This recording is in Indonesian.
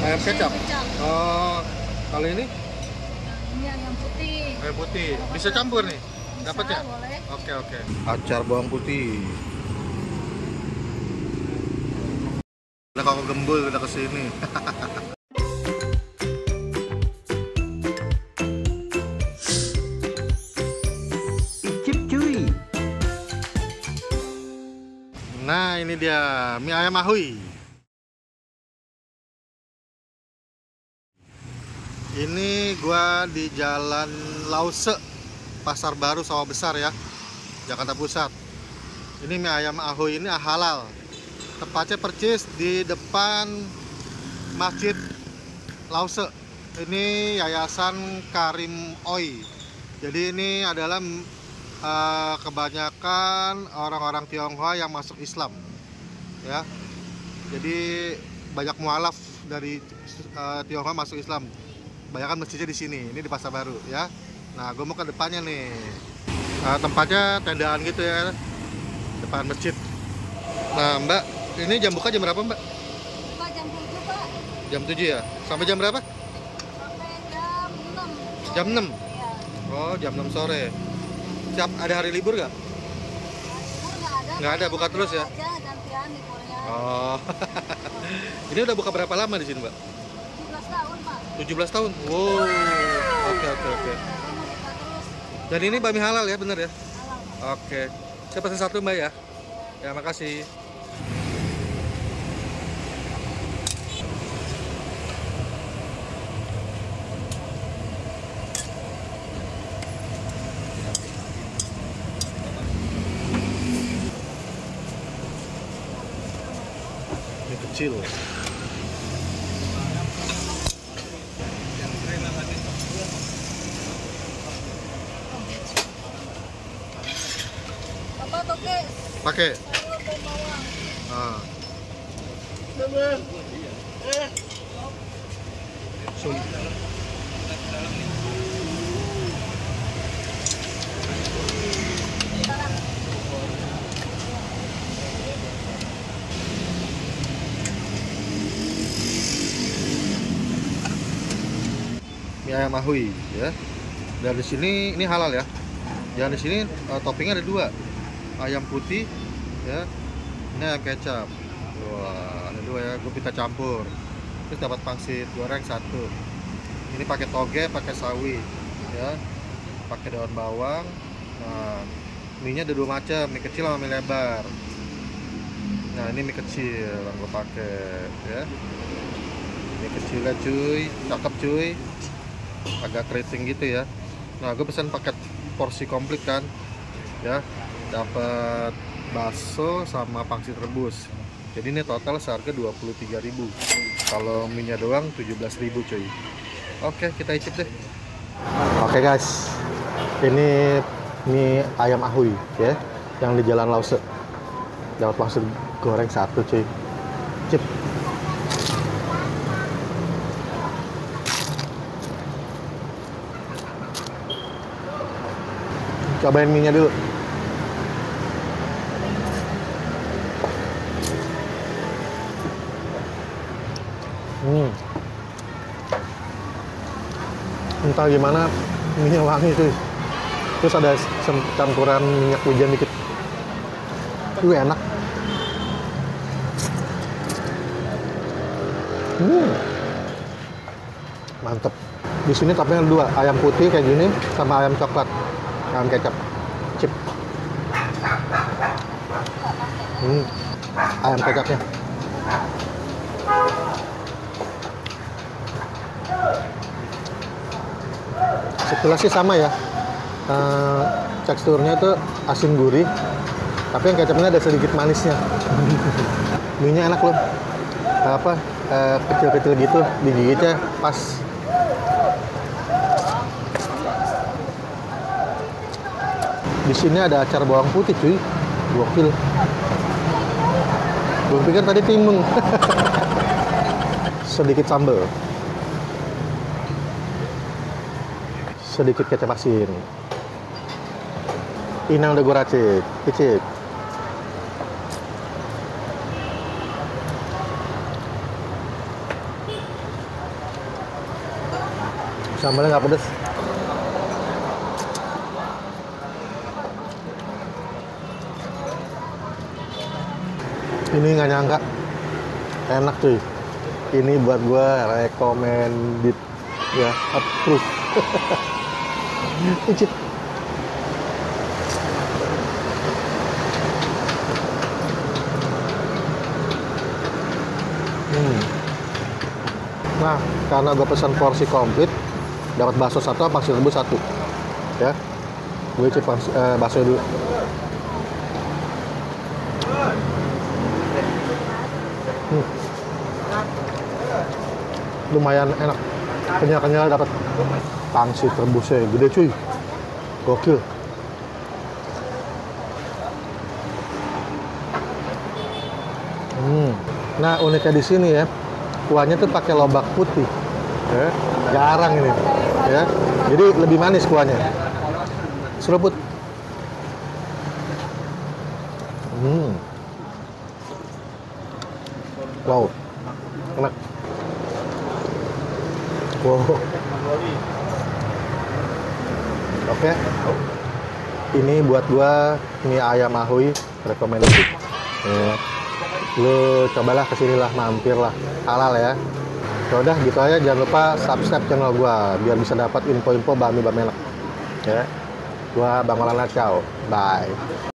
Ayam kecap. Kecap. Oh, kalau ini Ini ayam putih. ayam putih. Bisa campur nih? Bisa, Dapat ya? boleh. Oke, oke. Acar bawang putih. Udah kok gembul udah kesini. Icip cuy. Nah ini dia mie ayam ahui. Ini gua di Jalan Lause, Pasar Baru Sawah Besar ya, Jakarta Pusat. Ini mie ayam ahui ini halal. Tepatnya percis di depan Masjid Lause. Ini Yayasan Karim Oi. Jadi ini adalah kebanyakan orang-orang Tionghoa yang masuk Islam ya. Jadi banyak mualaf dari Tionghoa masuk Islam. Banyak masjidnya di sini. Ini di Pasar Baru ya. Nah, gue mau ke depannya nih. Tempatnya tendaan gitu ya, depan masjid. Nah, Mbak, ini jam buka jam berapa, Mbak? Buka jam 7, Pak. Jam 7 ya. Sampai jam berapa? Sampai jam 6. Jam 6. Iya. Oh, jam 6 sore. Siap, ada hari libur nggak? Libur nggak ada. Nggak ada, buka terus ya? Aja gantian liburnya. Oh. Ini udah buka berapa lama di sini, Mbak? 17 tahun, Pak. 17 tahun. Wow. Oke, oke, oke. Saya mau buka terus. Dan ini bakmi halal ya, bener ya? Halal, Pak. Oke. Saya pesan satu, Mbak ya. Ya, makasih. Ini kecil. Apa toke? Pakai. Sayur dan bawang. Ah. Sum. Mie ayam ahui ya. Dan di sini ini halal ya. Dan di sini toppingnya ada dua. Ayam putih ya. Ini ayam kecap. Wah, ada dua ya. Gue minta campur. Terus dapat pangsit goreng satu. Ini pakai toge, pakai sawi ya. Pakai daun bawang. Nah, mie-nya ada dua macam, mie kecil sama mie lebar. Nah, ini mie kecil yang gue pakai ya. Mie kecilnya cuy, cakep cuy. Agak keriting gitu ya. Nah, gue pesan paket porsi komplit kan ya, dapat bakso sama pangsit rebus. Jadi ini total seharga 23.000. Kalau minyak doang 17.000 cuy. Oke, kita icip deh. Oke guys, ini mie ayam ahui ya, yang di Jalan Lause. Dapat pangsit goreng satu cuy. Cip. Cobain mie-nya dulu. Entah gimana, mie-nya wangi tuh. Terus ada campuran minyak wijen dikit. Enak. Mantep. Di sini toppingnya ada dua, ayam putih kayak gini sama ayam coklat. Ayam kecap, chip. Ayam kecapnya. Sekilas sih sama ya. Teksturnya itu asin gurih, tapi yang kecapnya ada sedikit manisnya. Mie-nya enak loh. Kecil-kecil gitu, digigitnya pas. Di sini ada acar bawang putih cuy, gokil. Gue pikir tadi timun. Sedikit sambal, sedikit kecap asin. Inang udah gue racik, icip. Sambalnya nggak pedes. Ini nggak nyangka enak cuy. Ini buat gua recommended ya, approve. Icip. Nah, karena gue pesan porsi komplit, dapat bakso satu, pangsit rebus satu, ya. Gue icip bakso dulu. Lumayan enak, kenyal-kenyal, dapat pangsit rebusnya gede cuy, gokil. Nah, uniknya di sini ya, kuahnya tuh pakai lobak putih, ya. Jarang ini, ya. Jadi lebih manis kuahnya, seruput. Wow, enak. Wow. Oke. Ini buat gua mie ayam Ahoy recommended. Ya. Lu cobalah kesinilah, mampirlah, halal ya. Udah gitu aja, jangan lupa subscribe channel gua biar bisa dapat info-info bami enak ya. Gua Bang Maulana, ciao, bye.